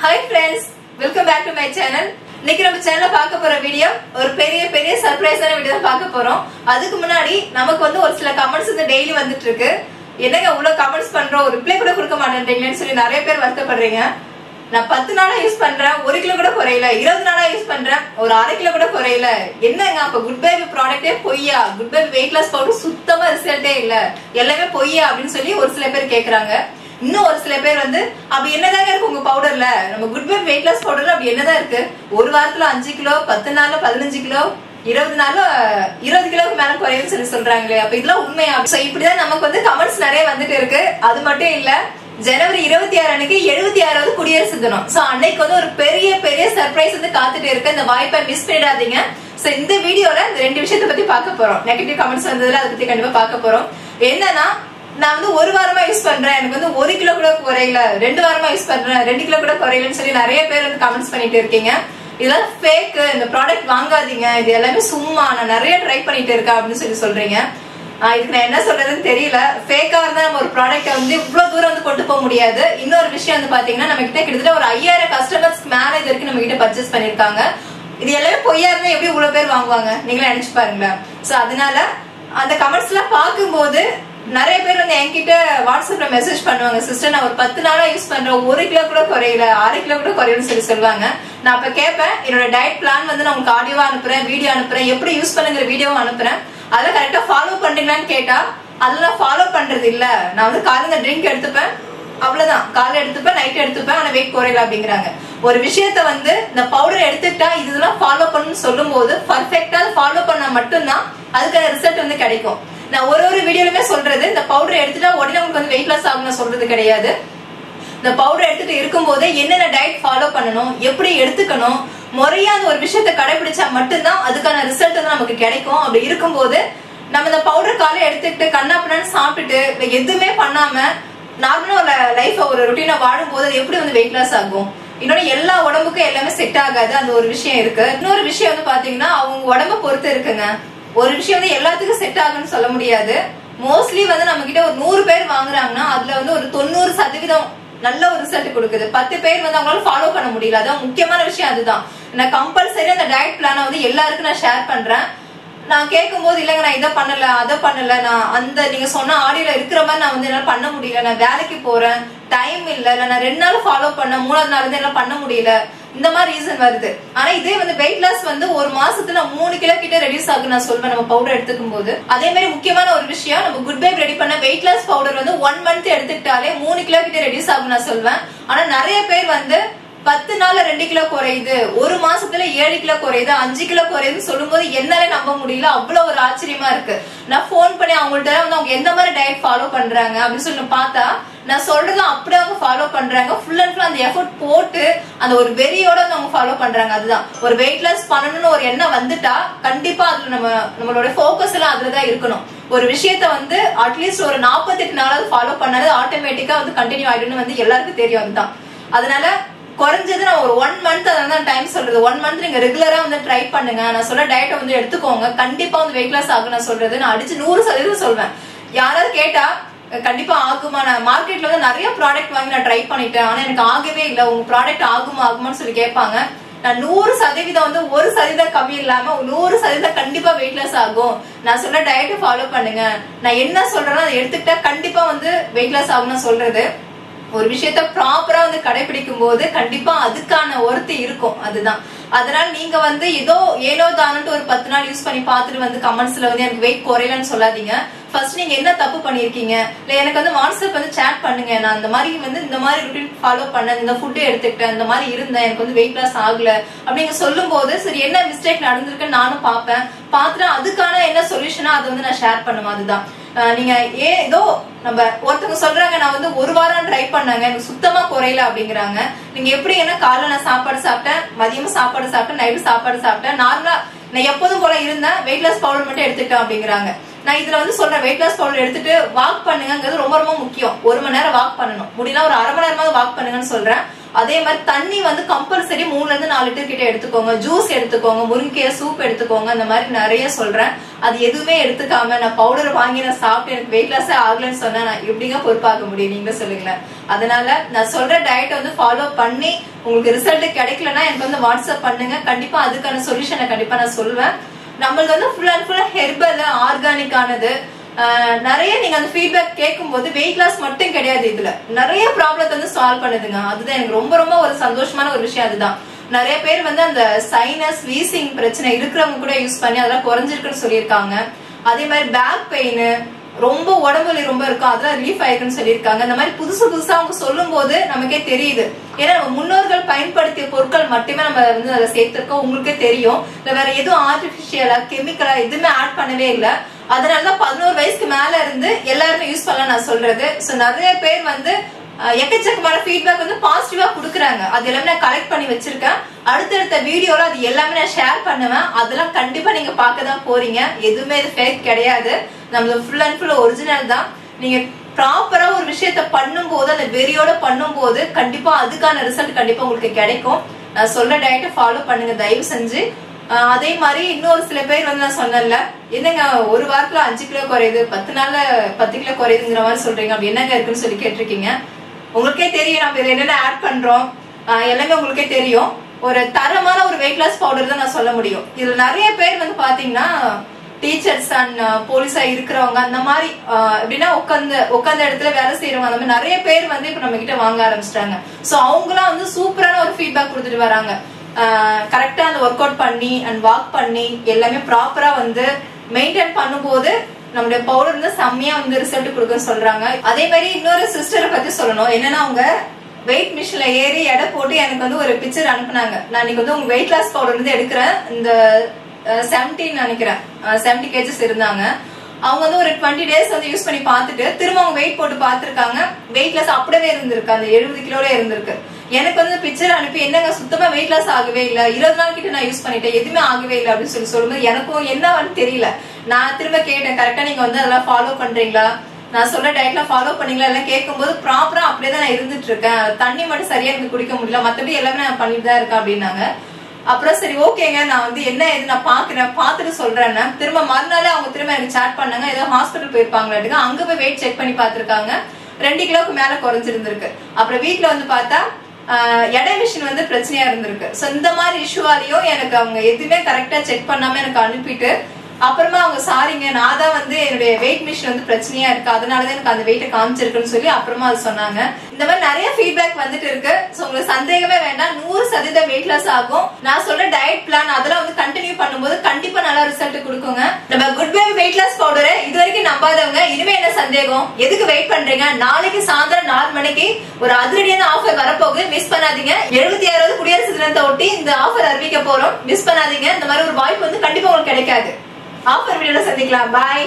Hi friends, welcome back to my channel. இன்னைக்கு நம்ம சேனல்ல பார்க்க போற வீடியோ ஒரு பெரிய சர்ப்ரைஸான வீடியோ தான் பார்க்க போறோம். அதுக்கு முன்னாடி நமக்கு வந்து ஒரு சில கமெண்ட்ஸ் வந்து டெய்லி வந்துட்டு இருக்கு. என்னங்க இவ்வளவு கமெண்ட்ஸ் பண்றோம், ரிப்ளை கூட கொடுக்க மாட்டேன்றீங்கன்னு சொல்லி நிறைய பேர் வருத்தப்படுறீங்க. நான் 10 நாளா யூஸ் பண்றேன், 1 கிலோ கூட குறையல. 20 நாளா யூஸ் பண்றேன், ஒரு 1/2 கிலோ கூட குறையல. என்னங்க அப்ப குட் பேபி ப்ராடக்ட்டே பொய்யா? Good Baby weight loss powder சுத்தமா ரிசல்ட்டே இல்ல, எல்லாமே பொய்யா அப்படின்னு சொல்லி ஒரு சில பேர் கேக்குறாங்க. இன்னும் ஒரு சில பேர் வந்து அப்படி என்னதாங்க இருக்கு உங்க பவுடர்ல, நம்ம குட் பேபி வெயிட் லாஸ் பவுடர்ல அப்படி என்னதான் இருக்கு? ஒரு வாரத்துல 5 கிலோ, 10 நாள்ல 15 கிலோ, 20 நாள்ல 20 கிலோக்கு மேல குறையும்னு சொல்லி சொல்றாங்களே, அப்ப இதெல்லாம் உண்மையா? சோ இப்படிதான் நமக்கு வந்து கமெண்ட்ஸ் நிறைய வந்துட்டு இருக்கு. அது மட்டும் இல்ல, ஜனவரி 26 அன்னைக்கு 76வது குடியரசு தினம். சோ அன்னைக்கு வந்து ஒரு பெரிய சர்ப்ரைஸ் வந்து காத்துட்டு இருக்கு. இந்த வாய்ப்பை மிஸ் பண்ணிடாதீங்க. சோ இந்த வீடியோல இந்த 2 விஷயத்தை பத்தி பார்க்க போறோம். நெகட்டிவ் கமெண்ட்ஸ் வந்ததுல அதை பத்தி கண்டிப்பா பார்க்க போறோம். என்னன்னா, நான் வந்து 1 வாரமா யூஸ் பண்றேன், எனக்கு வந்து 1 கிலோ கூட குறையல. 2 வாரமா யூஸ் பண்றேன், 2 கிலோ கூட குறையலன்னு சொல்லி நிறைய பேர் வந்து கமெண்ட்ஸ் பண்ணிட்டு இருக்கீங்க. இதெல்லாம் ஃபேக், இந்த ப்ராடக்ட் வாங்காதீங்க, இது எல்லாமே சும்மா, நான் நிறைய ட்ரை பண்ணிட்டு இருக்கேன் அப்படின்னு சொல்லி சொல்றீங்க. இதுக்கு நான் என்ன சொல்றதுன்னு தெரியல. ஃபேக்கா இருந்தா நம்ம ஒரு ப்ராடக்ட்டை வந்து இவ்வளவு தூரம் வந்து கொண்டு போக முடியாது. இன்னொரு விஷயம் வந்து பாத்தீங்கன்னா, நம்ம கிட்ட கிட்டத்தட்ட ஒரு 5000 கஸ்டமர்ஸ் மேல இது வரைக்கும் நம்ம கிட்ட பர்ச்சேஸ் பண்ணிருக்காங்க. இது எல்லாமே பொய்யா இருந்தா எப்படி இவ்வளவு பேர் வாங்குவாங்க, நீங்களே நினைச்சு பாருங்களேன். சோ அதனால அந்த கமெண்ட்ஸ் எல்லாம் பார்க்கும்போது நிறைய பேர் வந்து என்கிட்ட வாட்ஸ்அப்ல மெசேஜ் பண்ணுவாங்க, சிஸ்டர் நான் ஒரு 10 நாளா யூஸ் பண்றேன், 1 கிலோ கூட குறையல, 1/2 கிலோ கூட குறையலன்னு சொல்லி சொல்லுவாங்க. நான் அப்ப கேட்பேன், என்னோட டயட் பிளான் வந்து நான் உங்களுக்கு ஆடியோவா அனுப்புறேன், வீடியோ அனுப்புறேன், எப்படி யூஸ் பண்ணுங்கிற வீடியோவும் அனுப்புறேன், அதெல்லாம் கரெக்டா ஃபாலோ பண்றீங்களான்னு கேட்டா அதெல்லாம் ஃபாலோ பண்றது இல்ல. நான் வந்து காலையில ட்ரிங்க் எடுத்துப்பேன், அவ்வளவுதான், காலையில எடுத்துப்பேன், நைட் எடுத்துப்பேன், ஆனா வெயிட் குறையல அப்படிங்கிறாங்க. ஒரு விஷயத்த வந்து இந்த பவுடர் எடுத்துட்டா இதெல்லாம் ஃபாலோ பண்ணணும்னு சொல்லும் போது பர்ஃபெக்டா ஃபாலோ பண்ணா மட்டும்தான் அதுக்கான ரிசல்ட் வந்து கிடைக்கும். நான் ஒரு வீடியோலுமே சொல்றது, இந்த பவுடர் எடுத்துட்டா உடனே உங்களுக்கு வந்து வெயிட் லாஸ் ஆகும்னு சொல்றது கிடையாது. இந்த பவுடர் எடுத்துட்டு இருக்கும் போது என்னென்ன டயட் ஃபாலோ பண்ணணும், எப்படி எடுத்துக்கணும், முறையா அந்த ஒரு விஷயத்த கடைபிடிச்சா மட்டும்தான் அதுக்கான ரிசல்ட் வந்து நமக்கு கிடைக்கும். அப்படி இருக்கும்போது நம்ம இந்த பவுடர் காலையில எடுத்துக்கிட்டு கண்ணாப்பின்னு சாப்பிட்டுட்டு எதுவுமே பண்ணாம நார்மலா ஒரு லைஃப் ஒரு ரொட்டீனா வாழும் போது அது எப்படி வந்து வெயிட் லாஸ் ஆகும்? இன்னொரு எல்லா உடம்புக்கும் எல்லாமே செட் ஆகாது, அந்த ஒரு விஷயம் இருக்கு. இன்னொரு விஷயம் வந்து பாத்தீங்கன்னா, அவங்க உடம்ப பொறுத்து இருக்குங்க. ஒரு விஷயம் வந்து எல்லாத்துக்கும் செட் ஆகுன்னு சொல்ல முடியாது. மோஸ்ட்லி வந்து நம்ம கிட்ட ஒரு 100 பேர் வாங்குறாங்கன்னா அதுல வந்து ஒரு 90% நல்ல ஒரு ரிசல்ட் கொடுக்குது. 10 பேர் வந்து அவங்களால ஃபாலோ பண்ண முடியல. அதான் முக்கியமான விஷயம். அதுதான் நான் கம்பல்சரி அந்த டயட் பிளானை வந்து எல்லாருக்கும் நான் ஷேர் பண்றேன். நான் கேட்கும் போது இல்லைங்க நான் இதை பண்ணல அதை பண்ணல, நான் அந்த நீங்க சொன்ன ஆடியோல இருக்கிற மாதிரி நான் வந்து என்னால பண்ண முடியல, நான் வேலைக்கு போறேன், டைம் இல்ல, நான் 2 நாள் ஃபாலோ பண்ண, 3வது நாள் வந்து என்னால பண்ண முடியல, இந்த மாதிரி ரீசன் வருது. ஆனா இதே வந்து வெயிட் லாஸ் வந்து ஒரு மாசத்துல 3 கிலோ கிட்ட ரெடியூஸ் ஆகும் நான் சொல்வேன் நம்ம பவுடர் எடுத்துக்கும் போது. அதே மாதிரி முக்கியமான ஒரு விஷயம், நம்ம குட் பேபி ரெடி பண்ண வெயிட் லாஸ் பவுடர் வந்து 1 மந்த் எடுத்துக்கிட்டாலே 3 கிலோ கிட்ட ரெடியூஸ் ஆகும் நான் சொல்வேன். ஆனா நிறைய பேர் வந்து 10 நாள்ல 2 கிலோ குறையுது, ஒரு மாசத்துல 7 கிலோ குறையுது, 5 கிலோ குறையுதுன்னு சொல்லும் போது என்னால நம்ப முடியல. அவ்வளவு ஒரு ஆச்சரியமா இருக்கு. நான் போன் பண்ணி அவங்கள்ட்ட வந்து அவங்க எந்த மாதிரி டயட் ஃபாலோ பண்றாங்க அப்படின்னு சொல்லி பார்த்தா நான் சொல்றதும் அப்படியே அவங்க ஃபாலோ பண்றாங்க. ஃபுல் அண்ட் ஃபுல் அந்த எஃபர்ட் போட்டு அந்த ஒரு வெறியோட வந்து அவங்க ஃபாலோ பண்றாங்க. அதுதான் ஒரு வெயிட் லாஸ் பண்ணணும்னு ஒரு எண்ணம் வந்துட்டா கண்டிப்பா அதுல நம்மளோட போக்கஸ் எல்லாம் அதுலதான் இருக்கணும். ஒரு விஷயத்த வந்து அட்லீஸ்ட் ஒரு 48 நாளாவது ஃபாலோ பண்ணாது ஆட்டோமேட்டிக்கா வந்து கண்டினியூ ஆயிடும்னு வந்து எல்லாருக்கும் தெரியும். அதுதான் அதனால குறைஞ்சது நான் ஒரு 1 மந்த் அதான் டைம் சொல்றது. 1 மந்த் நீங்க ரெகுலரா வந்து ட்ரை பண்ணுங்க. நான் சொல்ற டயட்டை வந்து எடுத்துக்கோங்க, கண்டிப்பா வந்து வெயிட் லாஸ் ஆகும் நான் சொல்றது. நான் அடிச்சு 100% சொல்வேன். யாராவது கேட்டா கண்டிப்பா ஆகுமா, நான் மார்க்கெட்ல வந்து நிறைய ப்ராடக்ட் வாங்கி நான் ட்ரை பண்ணிட்டேன், ஆனா எனக்கு ஆகவே இல்லை, உங்க ப்ராடக்ட் ஆகுமான்னு சொல்லி கேட்பாங்க. நான் 100% வந்து 1% கம்மி இல்லாம 100% கண்டிப்பா வெயிட் லாஸ் ஆகும். நான் சொல்ற டயட்டை ஃபாலோ பண்ணுங்க, நான் என்ன சொல்றேன்னா அதை எடுத்துக்கிட்டா கண்டிப்பா வந்து வெயிட் லாஸ் ஆகும்னு சொல்றது. ஒரு விஷயத்த ப்ராப்பரா வந்து கடைபிடிக்கும் போது கண்டிப்பா அதுக்கான ஒர்த்து இருக்கும். அதுதான். அதனால நீங்க வந்து ஏனோ தானட்டு ஒரு 10 நாள் யூஸ் பண்ணி பார்த்துட்டு வந்து கமெண்ட்ஸ்ல வந்து எனக்கு வெயிட் குறையலன்னு சொல்லாதீங்க. ஃபர்ஸ்ட் நீங்க என்ன தப்பு பண்ணிருக்கீங்க, இல்ல எனக்கு வந்து வாட்ஸ்அப் வந்து சாட் பண்ணுங்க, நான் இந்த மாதிரி ருட்டீன் ஃபாலோ பண்ணேன், இந்த ஃபுட் எடுத்துக்கிட்டேன், இந்த மாதிரி இருந்தேன், எனக்கு வந்து வெயிட் லாஸ் ஆகல அப்படிங்க சொல்லும் போது சரி என்ன மிஸ்டேக் நடந்திருக்குன்னு நானும் பார்ப்பேன். பார்த்துட்டு அதுக்கான என்ன சொல்யூஷனா அதை வந்து நான் ஷேர் பண்ணுவேன். அதுதான் நீங்க ஏதோ நம்ம ஒருத்தவங்க சொல்றாங்க நான் வந்து 1 வாரம் ட்ரை பண்ணாங்க எனக்கு சுத்தமா குறையல அப்படிங்கிறாங்க. நீங்க எப்படி என்ன காலைல நான் சாப்பாடு சாப்பிட்டேன், மதியமும் சாப்பாடு சாப்பிட்டேன், நைட்டு சாப்பாடு சாப்பிட்டேன், நார்மலா நான் எப்போதும் போல இருந்தேன், வெயிட் லாஸ் பவுடர் மட்டும் எடுத்துக்கிட்டேன் அப்படிங்கிறாங்க. நான் இதுல வந்து சொல்றேன், வெயிட் லாஸ் பவுடர் எடுத்துட்டு வாக் பண்ணுங்கிறது ரொம்ப முக்கியம். 1 மணி நேரம் வாக் பண்ணணும், முடியல ஒரு 1/2 மணி நேரமாவது வாக் பண்ணுங்கன்னு சொல்றேன். அதே மாதிரி தண்ணி வந்து கம்பல்சரி 3ல இருந்து 4 லிட்டர் கிட்ட எடுத்துக்கோங்க. ஜூஸ் எடுத்துக்கோங்க, முருங்கைக்கீரை சூப் எடுத்துக்கோங்க. அந்த மாதிரி நிறைய சொல்றேன். அது எதுவுமே எடுத்துக்காம நான் பவுடர் வாங்கி நான் சாப்பிட்டு எனக்கு வெயிட் லாஸே ஆகலன்னு சொன்னா நான் எப்படிங்க பொறுப்பாக்க முடியும்? நீங்க சொல்லுங்களேன். அதனால நான் சொல்ற டயட் வந்து ஃபாலோ பண்ணி உங்களுக்கு ரிசல்ட் கிடைக்கலன்னா எனக்கு வந்து வாட்ஸ்அப் பண்ணுங்க. கண்டிப்பா அதுக்கான சொல்யூஷனை கண்டிப்பா நான் சொல்லுவேன். நம்மளுக்கு வந்து ஃபுல் அண்ட் ஃபுல்லா ஹெர்பல் ஆர்கானிக் ஆனது. நிறைய நீங்க அந்த ஃபீட்பேக் கேட்கும் போது வெயிட் லாஸ் மட்டும் கிடையாது, இதுல நிறைய ப்ராப்ளத்தை வந்து சால்வ் பண்ணுதுங்க. அதுதான் எனக்கு ரொம்ப ரொம்ப ஒரு சந்தோஷமான ஒரு விஷயம். அதுதான் நிறைய பேர் வந்து அந்த சைனஸ் வீசிங் பிரச்சனை இருக்கிறவங்க கூட யூஸ் பண்ணி அதெல்லாம் குறைஞ்சிருக்குன்னு சொல்லியிருக்காங்க. அதே மாதிரி பேக் பெயின் ரொம்ப உடம்புல ரொம்ப இருக்கும், அதெல்லாம் ரிலீஃப் ஆயிருக்குன்னு சொல்லியிருக்காங்க. இந்த மாதிரி புதுசு புதுசா அவங்க சொல்லும் போது நமக்கே தெரியுது. ஏன்னா நம்ம முன்னோர்கள் பயன்படுத்திய பொருட்கள் மட்டுமே நம்ம வந்து அதை சேர்த்திருக்கோம். உங்களுக்கே தெரியும், இல்ல வேற எதுவும் ஆர்டிபிஷியலா கெமிக்கலா எதுவுமே ஆட் பண்ணவே இல்லை. அதனாலதான் 11 வயசுக்கு மேல இருந்து எல்லாருமே யூஸ் பண்ணலாம் நான் சொல்றது. சோ நிறைய பேர் வந்து எக்கச்சக்கமான ஃபீட்பேக் வந்து பாசிட்டிவா குடுக்குறாங்க. அது எல்லாமே நான் கலெக்ட் பண்ணி வச்சிருக்கேன். அடுத்தடுத்த வீடியோல அது எல்லாமே நான் ஷேர் பண்ணுவேன். அதெல்லாம் கண்டிப்பா நீங்க பார்க்க தான் போறீங்க. எதுவுமே இது ஃபேக் கிடையாது, நம்ம ஃபுல் அண்ட் ஃபுல் ஒரிஜினல் தான். நீங்க ப்ராப்பரா ஒரு விஷயத்த பண்ணும் போது, அந்த வெறியோட பண்ணும் போது கண்டிப்பா அதுக்கான ரிசல்ட் கண்டிப்பா உங்களுக்கு கிடைக்கும். நான் சொல்ற டயட்டை ஃபாலோ பண்ணுங்க தயவு செஞ்சு. அதே மாதிரி இன்னொரு சில பேர் வந்து நான் சொன்னேன்ல, என்னங்க ஒரு வாரத்துல 5 கிலோ குறையுது, 10 நாள்ல 10 கிலோ குறையுதுங்கிற மாதிரி சொல்றீங்க, அப்படி என்னங்க இருக்குன்னு சொல்லி கேட்டிருக்கீங்க. உங்களுக்கே தெரியும் நம்ம இதுல என்னென்ன ஆட் பண்றோம், எல்லாமே உங்களுக்கே தெரியும். ஒரு தரமான ஒரு வெயிட் லாஸ் பவுடர் தான் நான் சொல்ல முடியும். இதுல நிறைய பேர் வந்து பாத்தீங்கன்னா டீச்சர்ஸ் அண்ட் போலீஸா இருக்கிறவங்க, அந்த மாதிரி எப்படின்னா உட்கார்ந்த இடத்துல வேலை செய்யறவங்க, அந்த மாதிரி நிறைய பேர் வந்து இப்ப நம்ம கிட்ட வாங்க ஆரம்பிச்சிட்டாங்க. சோ அவங்க எல்லாம் வந்து சூப்பரான ஒரு ஃபீட்பேக் கொடுத்துட்டு வராங்க. கரெக்டா அந்த ஒர்க் அவுட் பண்ணி அண்ட் வாக் பண்ணி எல்லாமே ப்ராப்பரா வந்து மெயின்டைன் பண்ணும்போது நம்மளுடைய பவுடர் வந்து செம்மையா வந்து ரிசல்ட் கொடுக்குன்னு சொல்றாங்க. அதே மாதிரி இன்னொரு சிஸ்டரை பத்தி சொல்லணும். என்னன்னா அவங்க வெயிட் மிஷின்ல ஏறி எடை போட்டு எனக்கு வந்து ஒரு பிக்சர் அனுப்புனாங்க. நான் இன்னைக்கு வந்து உங்க வெயிட் லாஸ் பவுடர் வந்து எடுக்கிறேன், இந்த 70 நினைக்கிறேன் 70 kgs இருந்தாங்க. அவங்க வந்து ஒரு 20 days வந்து யூஸ் பண்ணி பார்த்துட்டு திரும்ப அவங்க வெயிட் போட்டு பார்த்திருக்காங்க. வெயிட் லாஸ் அப்படியே இருந்திருக்கு, அந்த 70 கிலோல இருந்திருக்கு. எனக்கு வந்து பிக்சர் அனுப்பி என்னங்க சுத்தமா வெயிட் லாஸ் ஆகவே இல்லை, 20 நாள் கிட்ட நான் யூஸ் பண்ணிட்டேன், எதுவுமே ஆகவே இல்லை அப்படின்னு சொல்லி சொல்லும்போது எனக்கும் என்னன்னு தெரியல. நான் திரும்ப கேட்டேன், கரெக்டா நீங்க வந்து அதெல்லாம் ஃபாலோ பண்றீங்களா, நான் சொல்ற டயட்ல ஃபாலோ பண்ணீங்களா எல்லாம் கேட்கும்போது ப்ராப்பரா அப்படியே தான் நான் இருந்துட்டு இருக்கேன். தண்ணி மட்டும் சரியா எனக்கு குடிக்க முடியல, மத்தபடி எல்லாமே நான் பண்ணிட்டு தான் இருக்கேன் அப்படின்னாங்க. அப்புறம் சரி ஓகேங்க, நான் வந்து என்ன இது நான் பாக்குறேன், பாத்துட்டு சொல்றேன். திரும்ப மறுநாளே அவங்க திரும்ப எனக்கு சாட் பண்ணாங்க, ஏதோ ஹாஸ்பிட்டல் போயிருப்பாங்க, அங்க போய் வெயிட் செக் பண்ணி பாத்துருக்காங்க, 2 கிலோக்கு மேல குறைஞ்சிருந்திருக்கு. அப்புறம் வீட்டுல வந்து பார்த்தா எடை மிஷின் வந்து பிரச்சனையா இருந்திருக்கு. சோ இந்த மாதிரி இஷ்யூவாலையும் எனக்கு அவங்க எதுவுமே கரெக்டா செக் பண்ணாம எனக்கு அனுப்பிட்டு அப்புறமா அவங்க சாரிங்க, நான் தான் வந்து என்னுடைய வெயிட் மிஷின் வந்து பிரச்சனையா இருக்கு, அதனாலதான் எனக்கு அந்த வெயிட்டை காமிச்சிருக்குன்னு சொல்லி அப்புறமா அது சொன்னாங்க. இந்த மாதிரி நிறைய ஃபீட்பேக் வந்துட்டு இருக்கு. சோ உங்களுக்கு சந்தேகமே வேண்டாம், 100% வெயிட் லாஸ் ஆகும். நான் சொல்ற டயட் பிளான் அதெல்லாம் வந்து கண்டினியூ பண்ணும்போது கண்டிப்பா நல்ல ரிசல்ட் கொடுக்குங்க. நம்ம குட் பேபி வெயிட் லாஸ் பவுடரை இது வரைக்கும் நம்பாதவங்க இனிமே என்ன சந்தேகம், எதுக்கு வெயிட் பண்றீங்க? நாளைக்கு சாயந்தரம் 4 மணிக்கு ஒரு அதிரடியான ஆஃபர் வரப்போகுது, மிஸ் பண்ணாதீங்க. 76வது குடியரசு தினத்தை ஒட்டி இந்த ஆஃபர் அறிவிக்க போறோம், மிஸ் பண்ணாதீங்க. இந்த மாதிரி ஒரு வாய்ப்பு வந்து கண்டிப்பா உங்களுக்கு கிடைக்காது. ஆஃபர் வீடியோல சந்திக்கலாம். பாய்.